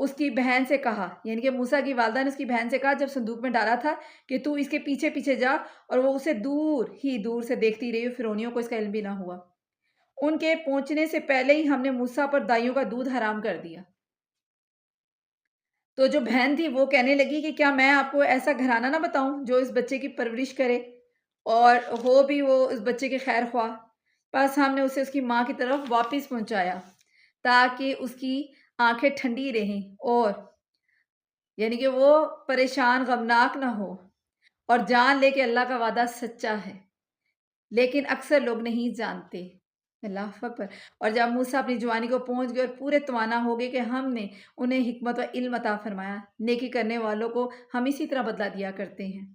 اس کی بہن سے کہا، یعنی کہ موسیٰ کی والدہ نے اس کی بہن سے کہا جب صندوق میں ڈالا تھا کہ تو اس کے پیچھے پیچھے جا، اور وہ اسے دور ہی دور سے دیکھتی رہی، فرعونیوں کو اس کا علم بھی نہ ہوا۔ ان کے پہنچنے سے پہلے ہی ہم نے موسیٰ پر دائیوں کا دودھ حرام کر دیا۔ تو جو بہن تھی وہ کہنے لگی کہ کیا میں آپ کو ایسا گھرانہ نہ بتاؤں جو اس بچے کی پرورش کرے اور ہو بھی وہ اس بچے کے خیر خواہ۔ بس ہم نے اسے اس کی ماں کی طرف واپس پہنچایا تاکہ اس کی آنکھیں ٹھنڈی رہیں، اور یعنی کہ وہ پریشان غمناک نہ ہو، اور جان لے کہ اللہ کا وعدہ سچا ہے، لیکن اکثر لوگ نہیں جانتے۔ اللہ اکبر۔ اور جب موسیٰ اپنی جوانی کو پہنچ گئے اور پورے توانا ہو گئے کہ ہم نے انہیں حکمت و علم عطا فرمایا، نیکی کرنے والوں کو ہم اسی طرح بدلہ دیا کرتے ہیں۔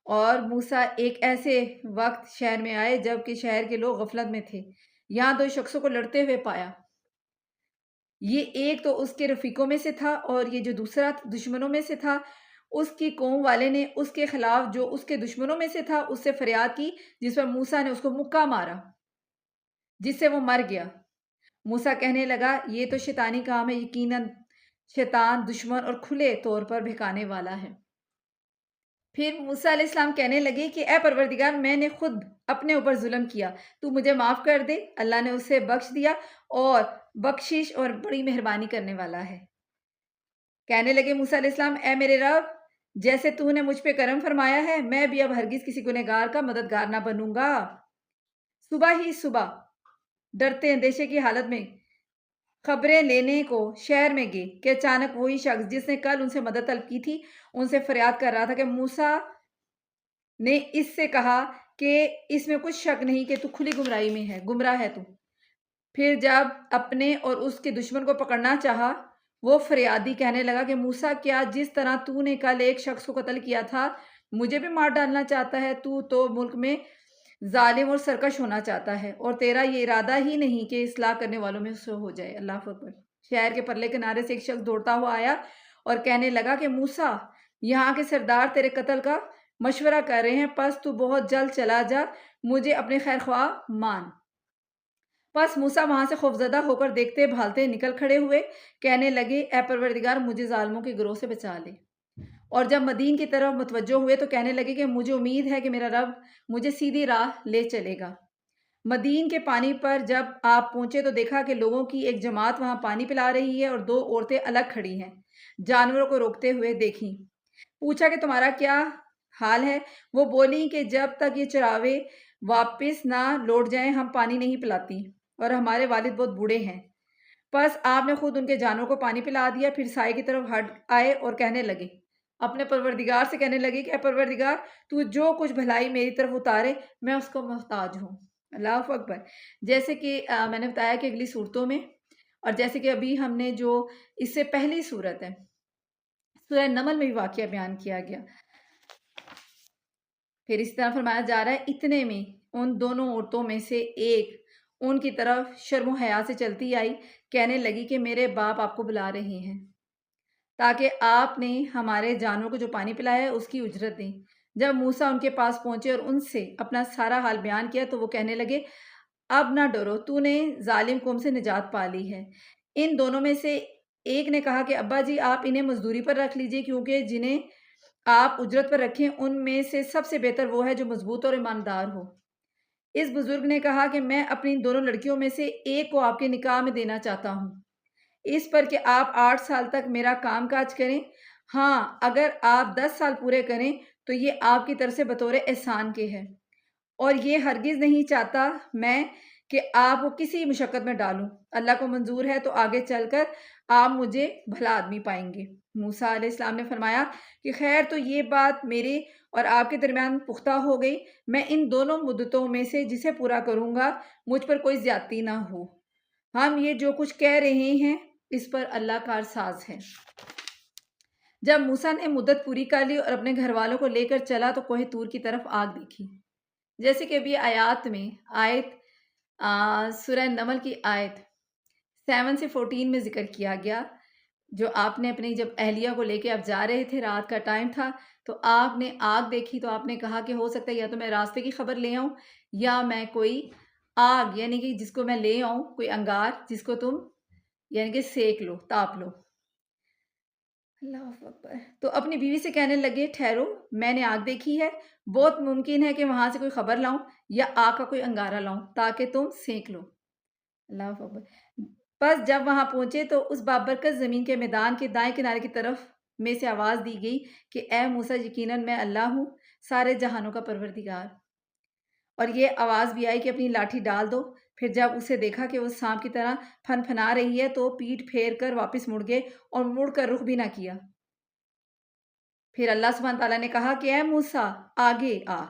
اور موسیٰ ایک ایسے وقت شہر میں آئے جب کہ شہر کے لوگ غفلت میں تھے، یہاں دو شخصوں کو لڑتے ہوئے پایا۔ یہ ایک تو اس کے رفیقوں میں سے تھا، اور یہ جو دوسرا دشمنوں میں سے تھا۔ اس کی قوم والے نے اس کے خلاف جو اس کے دشمنوں میں سے تھا اس سے فریاد کی، جس پر موسیٰ نے اس کو مکہ مارا جس سے وہ مر گیا۔ موسیٰ کہنے لگا یہ تو شیطانی کام ہے، یقیناً شیطان دشمن اور کھلے طور پر بہکانے والا ہے۔ پھر موسیٰ علیہ السلام کہنے لگے کہ اے پروردگار، میں نے خود اپنے اوپر ظلم کیا، تو مجھے معاف کر دے۔ اللہ نے اسے بخش دیا، اور بخشش اور بڑی مہربانی کرنے والا ہے۔ کہنے لگے موسیٰ علیہ السلام، اے میرے رب، جیسے تو نے مجھ پہ کرم فرمایا ہے، میں بھی اب ہرگز کسی گنہگار کا مددگار نہ بنوں گا۔ صبح ہی صبح ڈرتے اندیشے کی حالت میں خبریں لینے کو شہر میں گئے کہ اچانک وہی شخص جس نے کل ان سے مدد طلب کی تھی ان سے فریاد کر رہا تھا کہ موسیٰ نے اس سے کہا کہ اس میں کچھ شک نہیں کہ تو کھلی گمراہی میں ہے، گمراہ ہے تو۔ پھر جب اپنے اور اس کے دشمن کو پکڑنا چاہا، وہ فریادی کہنے لگا کہ موسیٰ، کیا جس طرح تو نے کل ایک شخص کو قتل کیا تھا مجھے بھی مار ڈالنا چاہتا ہے؟ تو ملک میں ظالم اور سرکش ہونا چاہتا ہے، اور تیرا یہ ارادہ ہی نہیں کہ اصلاح کرنے والوں میں سے ہو جائے۔ اللہ اکبر۔ شہر کے پرلے کنارے سے ایک شخص دوڑتا ہوا آیا اور کہنے لگا کہ موسیٰ، یہاں کے سردار تیرے قتل کا مشورہ کر رہے ہیں، پس تو بہت جلد چلا جا، مجھے اپنے خیر خواہ مان۔ پس موسیٰ وہاں سے خوفزدہ ہو کر دیکھتے بھالتے نکل کھڑے ہوئے، کہنے لگے اے پروردگار، مجھے ظالموں کے گروہ سے بچا لے۔ اور جب مدین کی طرف متوجہ ہوئے تو کہنے لگے کہ مجھے امید ہے کہ میرا رب مجھے سیدھی راہ لے چلے گا۔ مدین کے پانی پر جب آپ پہنچے تو دیکھا کہ لوگوں کی ایک جماعت وہاں پانی پلا رہی ہے، اور دو عورتیں الگ کھڑی ہیں، جانوروں کو روکتے ہوئے دیکھیں۔ پوچھا کہ تمہارا کیا حال ہے؟ وہ بولی کہ جب تک یہ چراوے واپس نہ لوٹ جائیں ہم پانی نہیں پلاتی، اور ہمارے والد بہت بوڑھے ہیں۔ پس آپ نے خود ان کے جانوروں کو پانی پلا دیا، پھر سائے کی طرف ہٹ آئے اور کہنے لگے، اپنے پروردگار سے کہنے لگے کہ اے پروردگار، تو جو کچھ بھلائی میری طرف اتارے میں اس کو محتاج ہوں۔ اللہ اکبر۔ جیسے کہ میں نے بتایا کہ اگلی صورتوں میں، اور جیسے کہ ابھی ہم نے جو اس سے پہلی صورت ہے سورہ نمل میں بھی واقعہ بیان کیا گیا، پھر اس طرح فرمایا جا رہا ہے، اتنے میں ان دونوں عورتوں میں سے ایک ان کی طرف شرم و حیا سے چلتی آئی، کہنے لگی کہ میرے باپ آپ کو بلا رہے ہیں تاکہ آپ نے ہمارے جانوروں کو جو پانی پلایا ہے اس کی اجرت دیں۔ جب موسیٰ ان کے پاس پہنچے اور ان سے اپنا سارا حال بیان کیا تو وہ کہنے لگے، اب نہ ڈرو، تو نے ظالم قوم سے نجات پا لی ہے۔ ان دونوں میں سے ایک نے کہا کہ ابا جی، آپ انہیں مزدوری پر رکھ لیجئے، کیونکہ جنہیں آپ اجرت پر رکھیں ان میں سے سب سے بہتر وہ ہے جو مضبوط اور ایماندار ہو۔ اس بزرگ نے کہا کہ میں اپنی دونوں لڑکیوں میں سے ایک کو آپ کے نکاح میں دینا چاہتا ہوں، اس پر کہ آپ 8 سال تک میرا کام کاج کریں۔ ہاں، اگر آپ 10 سال پورے کریں تو یہ آپ کی طرف سے بطور احسان کے ہے، اور یہ ہرگز نہیں چاہتا میں کہ آپ کو کسی مشقت میں ڈالوں۔ اللہ کو منظور ہے تو آگے چل کر آپ مجھے بھلا آدمی پائیں گے۔ موسیٰ علیہ السلام نے فرمایا کہ خیر، تو یہ بات میرے اور آپ کے درمیان پختہ ہو گئی، میں ان دونوں مدتوں میں سے جسے پورا کروں گا مجھ پر کوئی زیادتی نہ ہو۔ ہم یہ جو کچھ کہہ رہے ہیں اس پر اللہ کارساز ہے۔ جب موسیٰ نے مدت پوری کر لی اور اپنے گھر والوں کو لے کر چلا تو کوہ طور کی طرف آگ دیکھی، جیسے کہ ابھی آیات میں سورہ نمل کی آیت 7 سے 14 میں ذکر کیا گیا، جو آپ نے اپنی جب اہلیہ کو لے کے آپ جا رہے تھے، رات کا ٹائم تھا، تو آپ نے آگ دیکھی تو آپ نے کہا کہ ہو سکتا ہے یا تو میں راستے کی خبر لے آؤں، یا میں کوئی آگ یعنی کہ جس کو میں لے آؤں، کوئی انگار جس کو تم یعنی کہ سیک لو، تاپ لو۔ اللہ اکبر۔ تو اپنی بیوی سے کہنے لگے ٹھہرو، میں نے آگ دیکھی ہے، بہت ممکن ہے کہ وہاں سے کوئی خبر لاؤں یا آگ کا کوئی انگارہ لاؤں تاکہ تم سینک لو۔ اللہ اکبر۔ بس جب وہاں پہنچے تو اس بابرکت زمین کے میدان کے دائیں کنارے کی طرف میں سے آواز دی گئی کہ اے موسیٰ، یقیناً میں اللہ ہوں، سارے جہانوں کا پروردگار۔ اور یہ آواز بھی آئی کہ اپنی لاٹھی ڈال دو۔ پھر جب اسے دیکھا کہ وہ سانپ کی طرح پھن پھنا رہی ہے تو پیٹ پھیر کر واپس مڑ گئے اور مڑ کر رخ بھی نہ کیا۔ پھر اللہ سبحانہ تعالیٰ نے کہا کہ اے موسیٰ، آگے آ،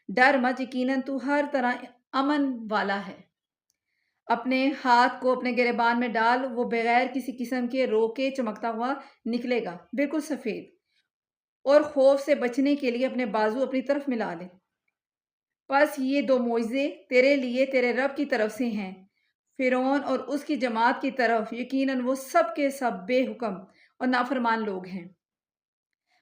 ڈر مت، یقیناً تو ہر طرح امن والا ہے۔ اپنے ہاتھ کو اپنے گریبان میں ڈال، وہ بغیر کسی قسم کے روکے چمکتا ہوا نکلے گا، بالکل سفید، اور خوف سے بچنے کے لیے اپنے بازو اپنی طرف ملا لے۔ پس یہ دو معجزے تیرے لیے تیرے رب کی طرف سے ہیں۔ فرعون اور اس کی جماعت کی طرف یقیناً وہ سب کے سب بے حکم اور نافرمان لوگ ہیں۔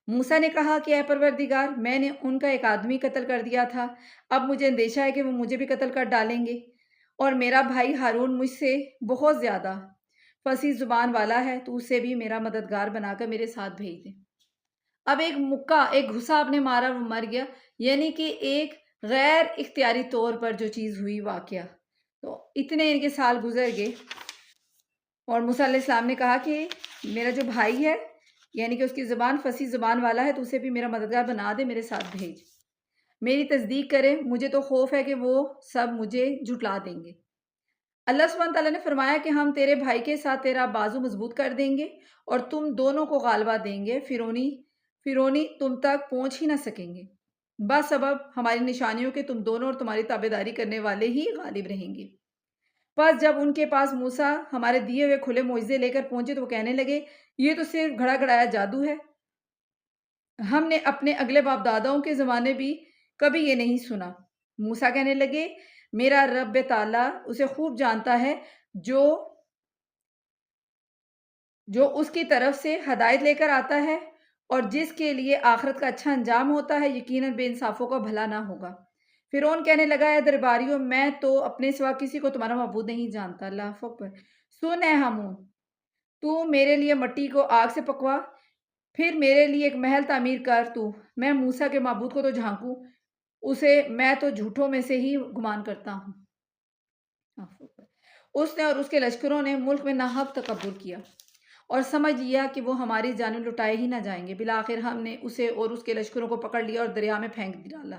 موسیٰ نے کہا کہ اے پروردگار، میں نے ان کا ایک آدمی قتل کر دیا تھا، اب مجھے اندیشہ ہے کہ وہ مجھے بھی قتل کر ڈالیں گے، اور میرا بھائی ہارون مجھ سے بہت زیادہ فصیح زبان والا ہے، تو اسے بھی میرا مددگار بنا کر میرے ساتھ بھیج دے۔ اب ایک مکہ، ایک گھسا آپ نے مارا، وہ مر گیا، یعنی کہ ایک غیر اختیاری طور پر جو چیز ہوئی واقعہ۔ تو اتنے ان کے سال گزر گئے اور موسیٰ علیہ السلام نے کہا کہ میرا جو بھائی ہے، یعنی کہ اس کی زبان فصیح زبان والا ہے، تو اسے بھی میرا مددگار بنا دے، میرے ساتھ بھیج، میری تصدیق کرے، مجھے تو خوف ہے کہ وہ سب مجھے جھٹلا دیں گے۔ اللہ سبحانہ تعالیٰ نے فرمایا کہ ہم تیرے بھائی کے ساتھ تیرا بازو مضبوط کر دیں گے اور تم دونوں کو غالبہ دیں گے، فرعونی تم تک پہنچ ہی نہ سکیں گے، بس سبب ہماری نشانیوں کے تم دونوں اور تمہاری تابعداری کرنے والے ہی غالب رہیں گے۔ پس جب ان کے پاس موسیٰ ہمارے دیے ہوئے کھلے معجزے لے کر پہنچے تو وہ کہنے لگے یہ تو صرف گھڑا گھڑایا جادو ہے، ہم نے اپنے اگلے باپ داداؤں کے زمانے بھی کبھی یہ نہیں سنا۔ موسیٰ کہنے لگے میرا رب تعالیٰ اسے خوب جانتا ہے جو اس کی طرف سے ہدایت لے کر آتا ہے اور جس کے لیے آخرت کا اچھا انجام ہوتا ہے، یقیناً بے انصافوں کا بھلا نہ ہوگا۔ فرعون کہنے لگا اے درباریوں، میں تو اپنے سوا کسی کو تمہارا معبود نہیں جانتا۔ اللہ اکبر۔ سن اے ہامون، تو میرے لیے مٹی کو آگ سے پکوا، پھر میرے لیے ایک محل تعمیر کر، تو میں موسیٰ کے معبود کو تو جھانکوں، اسے میں تو جھوٹوں میں سے ہی گمان کرتا ہوں۔ اس نے اور اس کے لشکروں نے ملک میں ناحق تکبر کیا اور سمجھ لیا کہ وہ ہماری جانب لٹائے ہی نہ جائیں گے، بالآخر ہم نے اسے اور اس کے لشکروں کو پکڑ لیا اور دریا میں پھینک ڈالا۔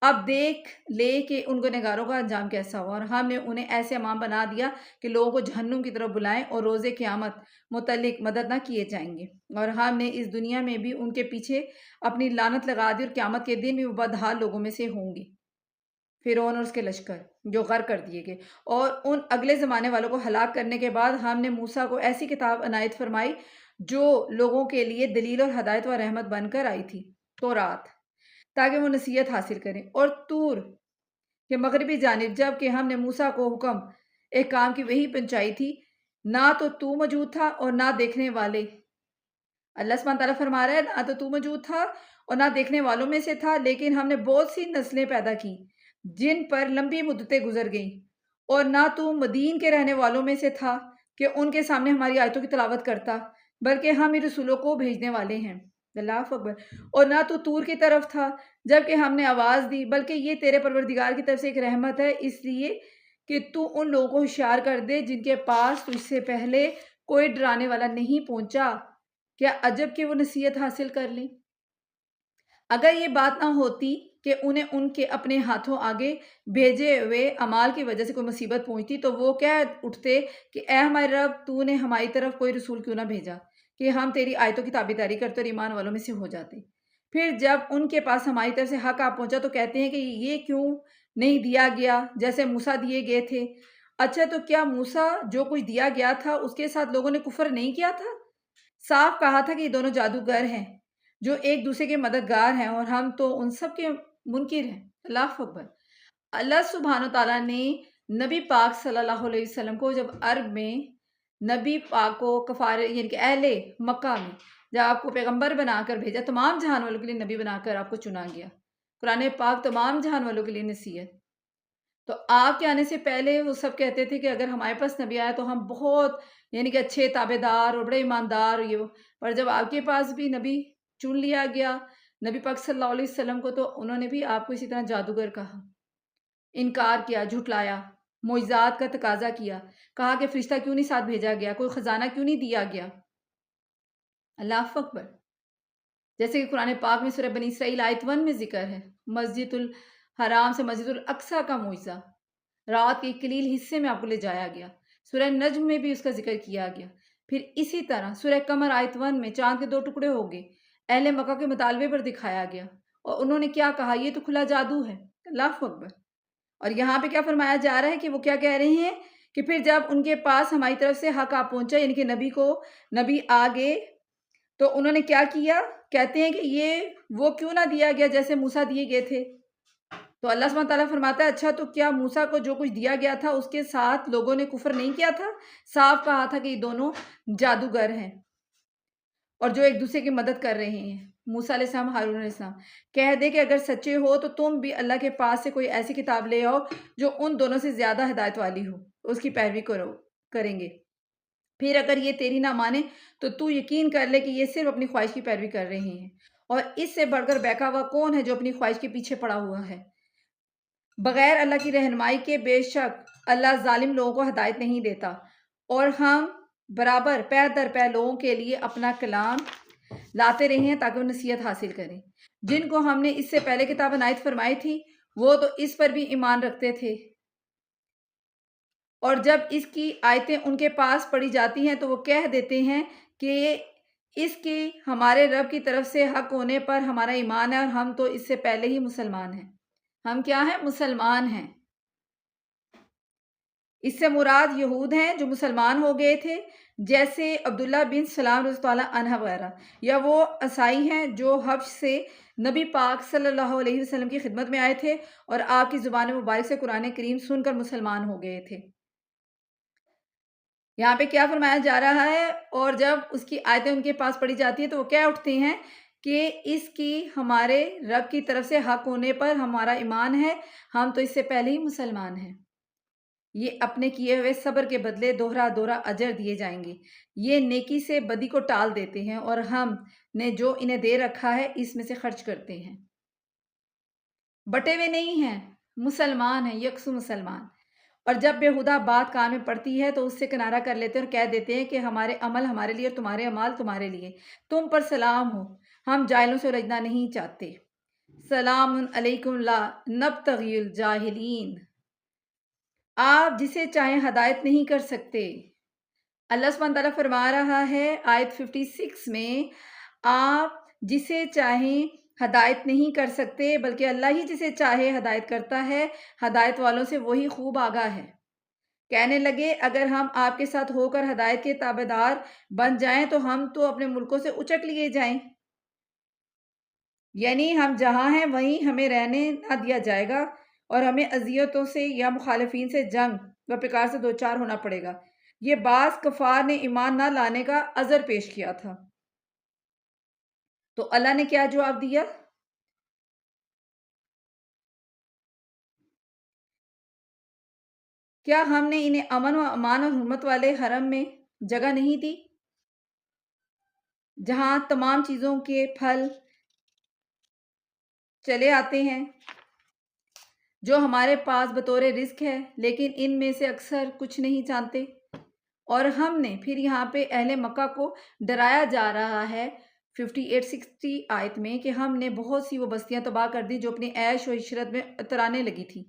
اب دیکھ لے کہ ان گنہگاروں کا انجام کیسا ہوا، اور ہم نے انہیں ایسے امام بنا دیا کہ لوگوں کو جہنم کی طرف بلائیں اور روز قیامت متعلق مدد نہ کیے جائیں گے، اور ہم نے اس دنیا میں بھی ان کے پیچھے اپنی لعنت لگا دی، اور قیامت کے دن بھی وہ بدحال لوگوں میں سے ہوں گے۔ فرعون اور اس کے لشکر جو غرق کر دیے گئے، اور ان اگلے زمانے والوں کو ہلاک کرنے کے بعد ہم نے موسیٰ کو ایسی کتاب عنایت فرمائی جو لوگوں کے لیے دلیل اور ہدایت و رحمت بن کر آئی تھی، تورات، تاکہ وہ نصیحت حاصل کریں۔ اور طور کے مغربی جانب جب کہ ہم نے موسیٰ کو حکم ایک کام کی وحی پہنچائی تھی، نہ تو موجود تھا اور نہ دیکھنے والے۔ اللہ سبحانہ تعالیٰ فرما رہا ہے نہ تو موجود تھا اور نہ دیکھنے والوں میں سے تھا، لیکن ہم نے بہت سی نسلیں پیدا کی جن پر لمبی مدتیں گزر گئیں، اور نہ تو مدین کے رہنے والوں میں سے تھا کہ ان کے سامنے ہماری آیتوں کی تلاوت کرتا، بلکہ ہم ہی رسولوں کو بھیجنے والے ہیں۔ اللہ اکبر۔ اور نہ تو طور کی طرف تھا جب کہ ہم نے آواز دی، بلکہ یہ تیرے پروردگار کی طرف سے ایک رحمت ہے، اس لیے کہ تو ان لوگوں کو ہوشیار کر دے جن کے پاس تجھ سے پہلے کوئی ڈرانے والا نہیں پہنچا، کیا عجب کہ وہ نصیحت حاصل کر لیں۔ اگر یہ بات نہ ہوتی کہ انہیں ان کے اپنے ہاتھوں آگے بھیجے ہوئے اعمال کی وجہ سے کوئی مصیبت پہنچتی تو وہ کہہ اٹھتے کہ اے ہمارے رب، تو نے ہماری طرف کوئی رسول کیوں نہ بھیجا کہ ہم تیری آیتوں کی تابعداری کرتے اور ایمان والوں میں سے ہو جاتے۔ پھر جب ان کے پاس ہماری طرف سے حق آ پہنچا تو کہتے ہیں کہ یہ کیوں نہیں دیا گیا جیسے موسیٰ دیے گئے تھے۔ اچھا، تو کیا موسیٰ جو کچھ دیا گیا تھا اس کے ساتھ لوگوں نے کفر نہیں کیا تھا؟ صاف کہا تھا کہ یہ دونوں جادوگر ہیں جو ایک دوسرے کے مددگار ہیں، اور ہم تو ان سب کے منکر ہیں۔ اللہ اکبر۔ اللہ سبحانہ تعالیٰ نے نبی پاک صلی اللہ علیہ وسلم کو جب عرب میں نبی پاک کو یعنی کہ اہل مکہ میں جب آپ کو پیغمبر بنا کر بھیجا، تمام جہان والوں کے لیے نبی بنا کر آپ کو چنا گیا۔ قرآن پاک تمام جہان والوں کے لیے نصیحت۔ تو آپ کے آنے سے پہلے وہ سب کہتے تھے کہ اگر ہمارے پاس نبی آیا تو ہم بہت یعنی کہ اچھے تابع دار اور بڑے ایماندار یہ وہ، پر جب آپ کے پاس بھی نبی چن لیا گیا نبی پاک صلی اللہ علیہ وسلم کو، تو انہوں نے بھی آپ کو اسی طرح جادوگر کہا، انکار کیا، جھٹلایا، معجزات کا تقاضا کیا، کہا کہ فرشتہ کیوں نہیں ساتھ بھیجا گیا، کوئی خزانہ کیوں نہیں دیا گیا۔ اللہ اکبر۔ جیسے کہ قرآن پاک میں سورہ بنی اسرائیل آیت 1 میں ذکر ہے، مسجد الحرام سے مسجد الاقصیٰ کا معجزہ، رات کے ایک قلیل حصے میں آپ کو لے جایا گیا۔ سورہ نجم میں بھی اس کا ذکر کیا گیا۔ پھر اسی طرح سورہ قمر آیت 1 میں چاند کے 2 ٹکڑے ہو گئے، اہل مکہ کے مطالبے پر دکھایا گیا، اور انہوں نے کیا کہا، یہ تو کھلا جادو ہے۔ اللہ اکبر۔ اور یہاں پہ کیا فرمایا جا رہا ہے کہ وہ کیا کہہ رہے ہیں کہ پھر جب ان کے پاس ہماری طرف سے حق آ پہنچا، یعنی کہ نبی آ گئے، تو انہوں نے کیا کیا، کہتے ہیں کہ یہ وہ کیوں نہ دیا گیا جیسے موسیٰ دیے گئے تھے۔ تو اللہ سبحانہ تعالیٰ فرماتا ہے اچھا تو کیا موسیٰ کو جو کچھ دیا گیا تھا اس کے ساتھ لوگوں نے کفر نہیں کیا تھا؟ صاف کہا تھا کہ یہ دونوں جادوگر ہیں اور جو ایک دوسرے کی مدد کر رہے ہیں۔ موسیٰ علیہ السلام، ہارون علیہ السلام، کہہ دے کہ اگر سچے ہو تو تم بھی اللہ کے پاس سے کوئی ایسی کتاب لے آؤ جو ان دونوں سے زیادہ ہدایت والی ہو، اس کی پیروی کریں گے۔ پھر اگر یہ تیری نہ مانے تو یقین کر لے کہ یہ صرف اپنی خواہش کی پیروی کر رہے ہیں، اور اس سے بڑھ کر بہکا ہوا کون ہے جو اپنی خواہش کے پیچھے پڑا ہوا ہے؟ بغیر اللہ کی رہنمائی کے بے شک اللہ ظالم لوگوں کو ہدایت نہیں دیتا، اور ہم برابر پیر در پیر لوگوں کے لیے اپنا کلام لاتے رہے ہیں تاکہ وہ نصیحت حاصل کریں۔ جن کو ہم نے اس سے پہلے کتاب عنایت فرمائی تھی وہ تو اس پر بھی ایمان رکھتے تھے، اور جب اس کی آیتیں ان کے پاس پڑھی جاتی ہیں تو وہ کہہ دیتے ہیں کہ اس کی ہمارے رب کی طرف سے حق ہونے پر ہمارا ایمان ہے، اور ہم تو اس سے پہلے ہی مسلمان ہیں۔ ہم کیا ہیں؟ مسلمان ہیں۔ اس سے مراد یہود ہیں جو مسلمان ہو گئے تھے، جیسے عبداللہ بن سلام رضی اللہ عنہ وغیرہ، یا وہ عیسائی ہیں جو حبش سے نبی پاک صلی اللہ علیہ وسلم کی خدمت میں آئے تھے اور آپ کی زبان مبارک سے قرآن کریم سن کر مسلمان ہو گئے تھے۔ یہاں پہ کیا فرمایا جا رہا ہے، اور جب اس کی آیتیں ان کے پاس پڑھی جاتی ہیں تو وہ کیا اٹھتے ہیں کہ اس کی ہمارے رب کی طرف سے حق ہونے پر ہمارا ایمان ہے، ہم تو اس سے پہلے ہی مسلمان ہیں۔ یہ اپنے کیے ہوئے صبر کے بدلے دوہرا دوہرا اجر دیے جائیں گے۔ یہ نیکی سے بدی کو ٹال دیتے ہیں اور ہم نے جو انہیں دے رکھا ہے اس میں سے خرچ کرتے ہیں۔ بٹے ہوئے نہیں ہیں، مسلمان ہیں، یکسو مسلمان۔ اور جب بےہودہ بات کان میں پڑتی ہے تو اس سے کنارہ کر لیتے ہیں اور کہہ دیتے ہیں کہ ہمارے عمل ہمارے لیے اور تمہارے اعمال تمہارے لیے، تم پر سلام ہو، ہم جاہلوں سے الجھنا نہیں چاہتے۔ سلام علیکم لا نبتغی الجاہلین۔ آپ جسے چاہیں ہدایت نہیں کر سکتے۔ اللہ سبحانہ تعالیٰ فرما رہا ہے آیت 56 میں، آپ جسے چاہیں ہدایت نہیں کر سکتے بلکہ اللہ ہی جسے چاہے ہدایت کرتا ہے، ہدایت والوں سے وہی خوب آگاہ ہے۔ کہنے لگے اگر ہم آپ کے ساتھ ہو کر ہدایت کے تابع دار بن جائیں تو ہم تو اپنے ملکوں سے اچک لیے جائیں، یعنی ہم جہاں ہیں وہیں ہمیں رہنے نہ دیا جائے گا اور ہمیں اذیتوں سے یا مخالفین سے جنگ و پکار سے دوچار ہونا پڑے گا۔ یہ بعض کفار نے ایمان نہ لانے کا عذر پیش کیا تھا، تو اللہ نے کیا جواب دیا؟ کیا ہم نے انہیں امن و امان اور حرمت والے حرم میں جگہ نہیں دی جہاں تمام چیزوں کے پھل چلے آتے ہیں، جو ہمارے پاس بطور رزق ہے، لیکن ان میں سے اکثر کچھ نہیں جانتے؟ اور ہم نے پھر یہاں پہ اہل مکہ کو ڈرایا جا رہا ہے 58-60 آیت میں کہ ہم نے بہت سی وہ بستیاں تباہ کر دی جو اپنی عیش و عشرت میں اترانے لگی تھی۔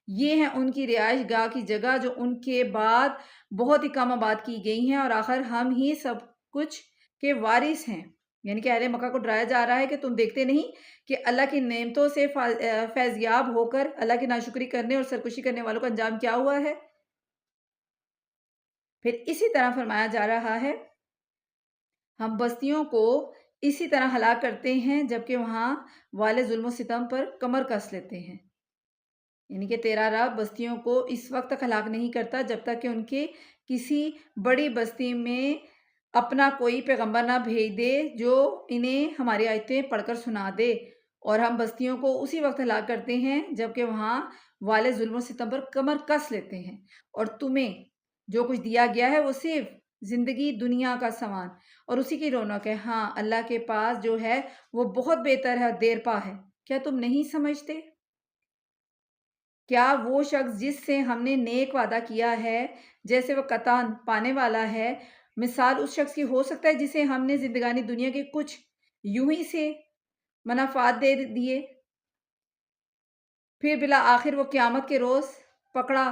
یہ ہیں ان کی رہائش گاہ کی جگہ جو ان کے بعد بہت ہی کم آباد کی گئی ہیں، اور آخر ہم ہی سب کچھ کے وارث ہیں۔ یعنی کہ اہل مکہ کو ڈرایا جا رہا ہے کہ تم دیکھتے نہیں کہ اللہ کی نعمتوں سے فیضیاب ہو کر اللہ کی ناشکری کرنے اور سرکشی کرنے والوں کا انجام کیا ہوا ہے؟ پھر اسی طرح فرمایا جا رہا ہے ہم بستیوں کو اسی طرح ہلاک کرتے ہیں جبکہ وہاں والے ظلم و ستم پر کمر کس لیتے ہیں۔ یعنی کہ تیرا رب بستیوں کو اس وقت تک ہلاک نہیں کرتا جب تک کہ ان کے کسی بڑی بستی میں اپنا کوئی پیغمبر نہ بھیج دے جو انہیں ہماری آیتیں پڑھ کر سنا دے اور ہم بستیوں کو اسی وقت ہلاک کرتے ہیں جبکہ وہاں والے ظلم و ستم پر کمر کس لیتے ہیں، اور تمہیں جو کچھ دیا گیا ہے وہ صرف زندگی دنیا کا سامان اور اسی کی رونق ہے۔ ہاں، اللہ کے پاس جو ہے وہ بہت بہتر ہے اور دیر پا ہے۔ کیا تم نہیں سمجھتے؟ کیا وہ شخص جس سے ہم نے نیک وعدہ کیا ہے جیسے وہ قطعاً پانے والا ہے، مثال اس شخص کی ہو سکتا ہے جسے ہم نے زندگانی دنیا کے کچھ یوں ہی سے منافعات دے دیے، پھر بالآخر وہ قیامت کے روز پکڑا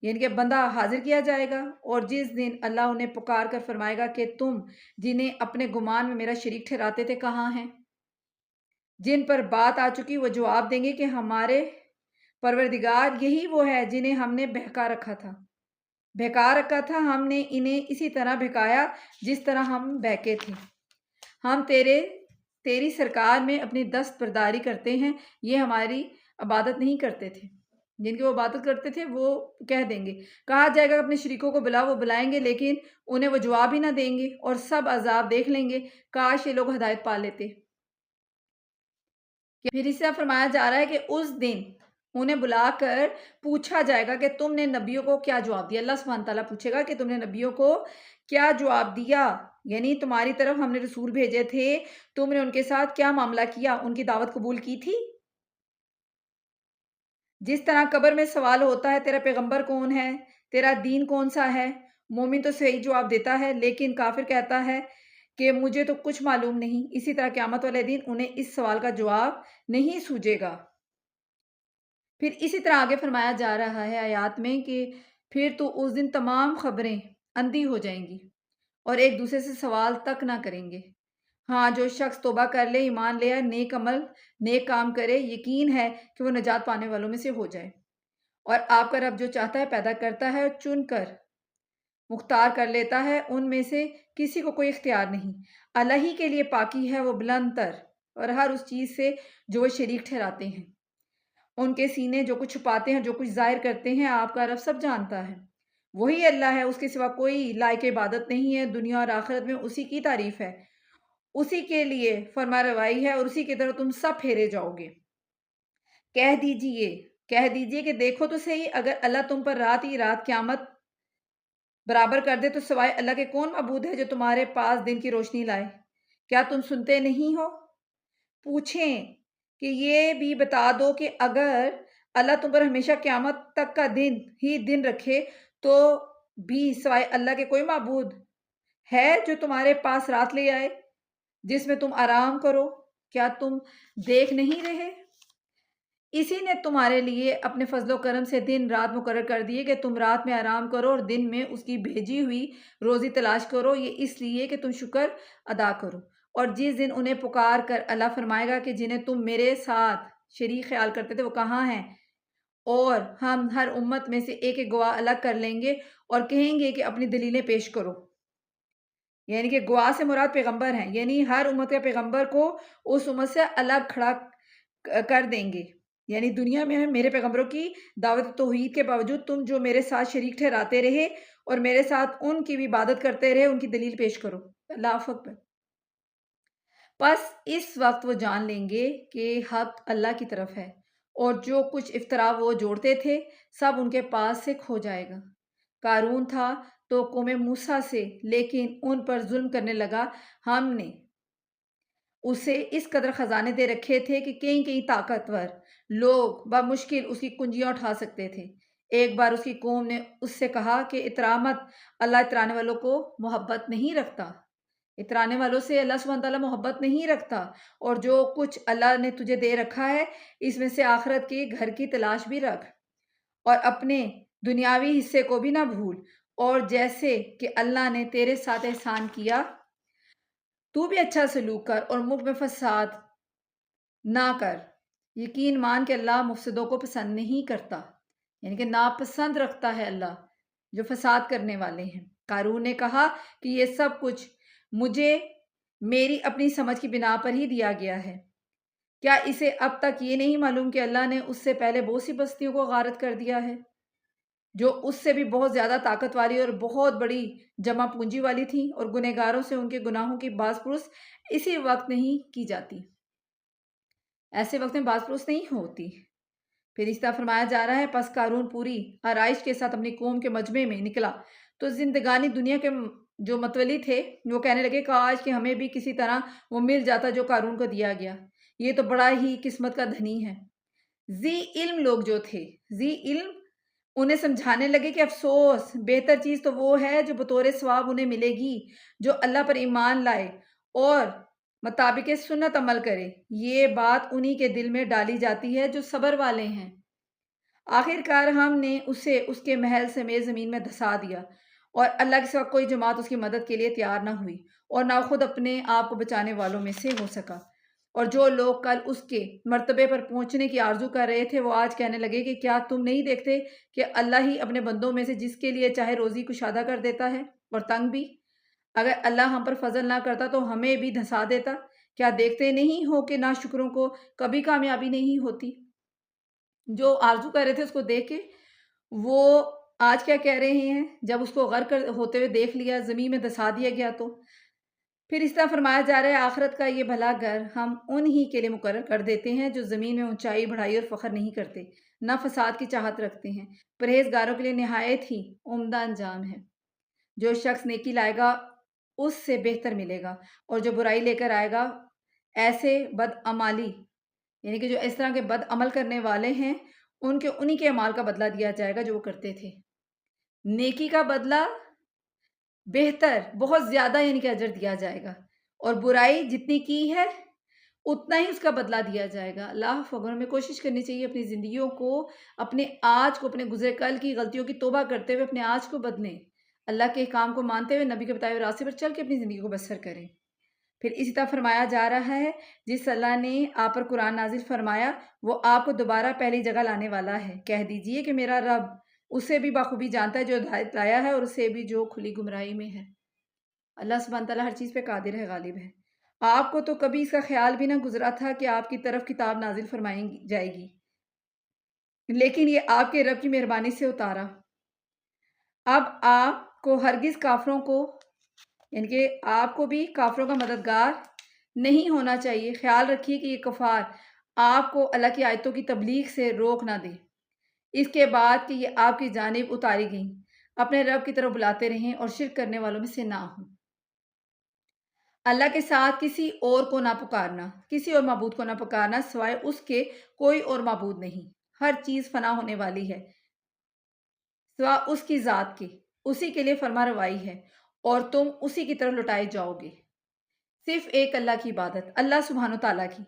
یعنی کہ بندہ حاضر کیا جائے گا، اور جس دن اللہ انہیں پکار کر فرمائے گا کہ تم جنہیں اپنے گمان میں میرا شریک ٹھہراتے تھے کہاں ہیں؟ جن پر بات آ چکی وہ جواب دیں گے کہ ہمارے پروردگار یہی وہ ہے جنہیں ہم نے بہکا رکھا تھا، ہم نے انہیں اسی طرح بہکایا جس طرح ہم بہکے تھے۔ ہم تیری سرکار میں اپنی دست برداری کرتے ہیں، یہ ہماری عبادت نہیں کرتے تھے۔ جن کی وہ عبادت کرتے تھے وہ کہہ دیں گے، کہا جائے گا اپنے شریکوں کو بلا، وہ بلائیں گے لیکن انہیں وہ جواب ہی نہ دیں گے اور سب عذاب دیکھ لیں گے۔ کاش یہ لوگ ہدایت پا لیتے۔ پھر اس طرح فرمایا جا رہا ہے کہ اس دن انہیں بلا کر پوچھا جائے گا کہ تم نے نبیوں کو کیا جواب دیا۔ اللہ سبحانہ تعالیٰ پوچھے گا کہ تم نے نبیوں کو کیا جواب دیا، یعنی تمہاری طرف ہم نے رسول بھیجے تھے، تم نے ان کے ساتھ کیا معاملہ کیا، ان کی دعوت قبول کی تھی؟ جس طرح قبر میں سوال ہوتا ہے تیرا پیغمبر کون ہے، تیرا دین کون سا ہے، مومن تو صحیح جواب دیتا ہے لیکن کافر کہتا ہے کہ مجھے تو کچھ معلوم نہیں، اسی طرح قیامت والے دن انہیں اس سوال کا جواب نہیں سوجے گا۔ پھر اسی طرح آگے فرمایا جا رہا ہے آیات میں کہ پھر تو اس دن تمام خبریں اندھی ہو جائیں گی اور ایک دوسرے سے سوال تک نہ کریں گے۔ ہاں، جو شخص توبہ کر لے، ایمان لے آئے، نیک کام کرے، یقین ہے کہ وہ نجات پانے والوں میں سے ہو جائے۔ اور آپ کا رب جو چاہتا ہے پیدا کرتا ہے اور چن کر مختار کر لیتا ہے، ان میں سے کسی کو کوئی اختیار نہیں۔ اللہ ہی کے لیے پاکی ہے، وہ بلند تر اور ہر اس چیز سے جو وہ شریک ٹھہراتے ہیں۔ ان کے سینے جو کچھ چھپاتے ہیں، جو کچھ ظاہر کرتے ہیں، آپ کا رب سب جانتا ہے۔ وہی اللہ ہے، اس کے سوا کوئی لائق عبادت نہیں ہے، دنیا اور آخرت میں اسی کی تعریف ہے، اسی کے لیے فرما روائی ہے اور اسی کی طرف تم سب پھیرے جاؤ گے۔ کہہ دیجئے کہ دیکھو تو صحیح، اگر اللہ تم پر رات ہی رات قیامت برابر کر دے تو سوائے اللہ کے کون معبود ہے جو تمہارے پاس دن کی روشنی لائے؟ کیا تم سنتے نہیں ہو؟ پوچھیں کہ یہ بھی بتا دو کہ اگر اللہ تم پر ہمیشہ قیامت تک کا دن رکھے تو بھی سوائے اللہ کے کوئی معبود ہے جو تمہارے پاس رات لے آئے جس میں تم آرام کرو؟ کیا تم دیکھ نہیں رہے؟ اسی نے تمہارے لیے اپنے فضل و کرم سے دن رات مقرر کر دیے کہ تم رات میں آرام کرو اور دن میں اس کی بھیجی ہوئی روزی تلاش کرو، یہ اس لیے کہ تم شکر ادا کرو۔ اور جس دن انہیں پکار کر اللہ فرمائے گا کہ جنہیں تم میرے ساتھ شریک خیال کرتے تھے وہ کہاں ہیں، اور ہم ہر امت میں سے ایک ایک گواہ الگ کر لیں گے اور کہیں گے کہ اپنی دلیلیں پیش کرو، یعنی کہ گواہ سے مراد پیغمبر ہیں، یعنی ہر امت کے پیغمبر کو اس امت سے الگ کھڑا کر دیں گے۔ یعنی دنیا میں میرے پیغمبروں کی دعوت توحید کے باوجود تم جو میرے ساتھ شریک ٹھہراتے رہے اور میرے ساتھ ان کی بھی عبادت کرتے رہے، ان کی دلیل پیش کرو۔ اللہ اکبر۔ پس اس وقت وہ جان لیں گے کہ حق اللہ کی طرف ہے اور جو کچھ افطرا وہ جوڑتے تھے سب ان کے پاس سے کھو جائے گا۔ قارون تھا تو قوم موسیٰ سے، لیکن ان پر ظلم کرنے لگا، ہم نے اسے اس قدر خزانے دے رکھے تھے کہ کئی طاقتور لوگ بمشکل اس کی کنجیاں اٹھا سکتے تھے۔ ایک بار اس کی قوم نے اس سے کہا کہ اترا مت، اللہ اترانے والوں کو محبت نہیں رکھتا۔ اترانے والوں سے اللہ سبحانہ تعالیٰ محبت نہیں رکھتا، اور جو کچھ اللہ نے تجھے دے رکھا ہے اس میں سے آخرت کے گھر کی تلاش بھی رکھ اور اپنے دنیاوی حصے کو بھی نہ بھول، اور جیسے کہ اللہ نے تیرے ساتھ احسان کیا تو بھی اچھا سلوک کر اور ملک میں فساد نہ کر۔ یقین مان کہ اللہ مفسدوں کو پسند نہیں کرتا، یعنی کہ ناپسند رکھتا ہے اللہ جو فساد کرنے والے ہیں۔ قارون نے کہا کہ یہ سب کچھ مجھے میری اپنی سمجھ کی بنا پر ہی دیا گیا ہے، کیا اسے اب تک یہ نہیں معلوم کہ اللہ نے اس سے پہلے بہت سی بستیوں کو غارت کر دیا ہے جو اس سے بھی بہت زیادہ طاقت والی اور بہت بڑی جمع پونجی والی تھیں، اور گنہگاروں سے ان کے گناہوں کی باز پرس اسی وقت نہیں کی جاتی۔ ایسے وقت میں باز پرس نہیں ہوتی۔ پھر اس طرح فرمایا جا رہا ہے پس قارون پوری آرائش کے ساتھ اپنی قوم کے مجمع میں نکلا تو زندگانی دنیا کے جو متولی تھے وہ کہنے لگے کاش کہ ہمیں بھی کسی طرح وہ مل جاتا جو قارون کو دیا گیا، یہ تو بڑا ہی قسمت کا دھنی ہے۔ ذی علم لوگ جو تھے، ذی علم انہیں سمجھانے لگے کہ افسوس، بہتر چیز تو وہ ہے جو بطور ثواب انہیں ملے گی جو اللہ پر ایمان لائے اور مطابق سنت عمل کرے، یہ بات انہی کے دل میں ڈالی جاتی ہے جو صبر والے ہیں۔ آخر کار ہم نے اسے اس کے محل سمیت زمین میں دھسا دیا اور اللہ کے سوا کوئی جماعت اس کی مدد کے لیے تیار نہ ہوئی اور نہ خود اپنے آپ کو بچانے والوں میں سے ہو سکا۔ اور جو لوگ کل اس کے مرتبے پر پہنچنے کی آرزو کر رہے تھے وہ آج کہنے لگے کہ کیا تم نہیں دیکھتے کہ اللہ ہی اپنے بندوں میں سے جس کے لیے چاہے روزی کشادہ کر دیتا ہے اور تنگ بھی؟ اگر اللہ ہم پر فضل نہ کرتا تو ہمیں بھی دھسا دیتا۔ کیا دیکھتے نہیں ہو کہ ناشکروں کو کبھی کامیابی نہیں ہوتی؟ جو آرزو کر رہے تھے اس کو دیکھ کے وہ آج کیا کہہ رہے ہیں جب اس کو غرق ہوتے ہوئے دیکھ لیا، زمین میں دھسا دیا گیا تو پھر اس طرح فرمایا جا رہا ہے آخرت کا یہ بھلا گھر ہم انہی کے لیے مقرر کر دیتے ہیں جو زمین میں اونچائی بڑھائی اور فخر نہیں کرتے، نہ فساد کی چاہت رکھتے ہیں، پرہیزگاروں کے لیے نہایت ہی عمدہ انجام ہے۔ جو شخص نیکی لائے گا اس سے بہتر ملے گا اور جو برائی لے کر آئے گا ایسے بدعمالی یعنی کہ جو اس طرح کے بد عمل کرنے والے ہیں انہی کے اعمال کا بدلہ دیا جائے گا جو وہ کرتے تھے۔ نیکی کا بدلہ بہتر بہت زیادہ یعنی کہ اجر دیا جائے گا اور برائی جتنی کی ہے اتنا ہی اس کا بدلہ دیا جائے گا۔ اللہ فگر میں کوشش کرنی چاہیے اپنی زندگیوں کو، اپنے آج کو، اپنے گزرے کل کی غلطیوں کی توبہ کرتے ہوئے اپنے آج کو بدلیں، اللہ کے احکام کو مانتے ہوئے نبی کے بتائے ہوئے راستے پر چل کے اپنی زندگی کو بسر کریں۔ پھر اسی طرح فرمایا جا رہا ہے جس اللہ نے آپ پر قرآن نازل فرمایا وہ آپ کو دوبارہ پہلی جگہ لانے والا ہے، کہہ دیجئے کہ میرا رب اسے بھی بخوبی جانتا ہے جو ہدایت لایا ہے اور اسے بھی جو کھلی گمراہی میں ہے۔ اللہ سبحانہ تعالیٰ ہر چیز پہ قادر ہے، غالب ہے۔ آپ کو تو کبھی اس کا خیال بھی نہ گزرا تھا کہ آپ کی طرف کتاب نازل فرمائی جائے گی، لیکن یہ آپ کے رب کی مہربانی سے اتارا۔ اب آپ کو ہرگز کافروں کو یعنی کہ آپ کو بھی کافروں کا مددگار نہیں ہونا چاہیے۔ خیال رکھیے کہ یہ کفار آپ کو اللہ کی آیتوں کی تبلیغ سے روک نہ دے، اس کے بعد کہ یہ آپ کی جانب اتاری گئیں، اپنے رب کی طرف بلاتے رہیں اور شرک کرنے والوں میں سے نہ ہوں۔ اللہ کے ساتھ کسی اور کو نہ پکارنا، کسی اور معبود کو نہ پکارنا سوائے اس کے کوئی اور معبود نہیں۔ ہر چیز فنا ہونے والی ہے سوا اس کی ذات کے، اسی کے لیے فرما روائی ہے اور تم اسی کی طرف لوٹائے جاؤ گے۔ صرف ایک اللہ کی عبادت، اللہ سبحانہ و تعالیٰ کی۔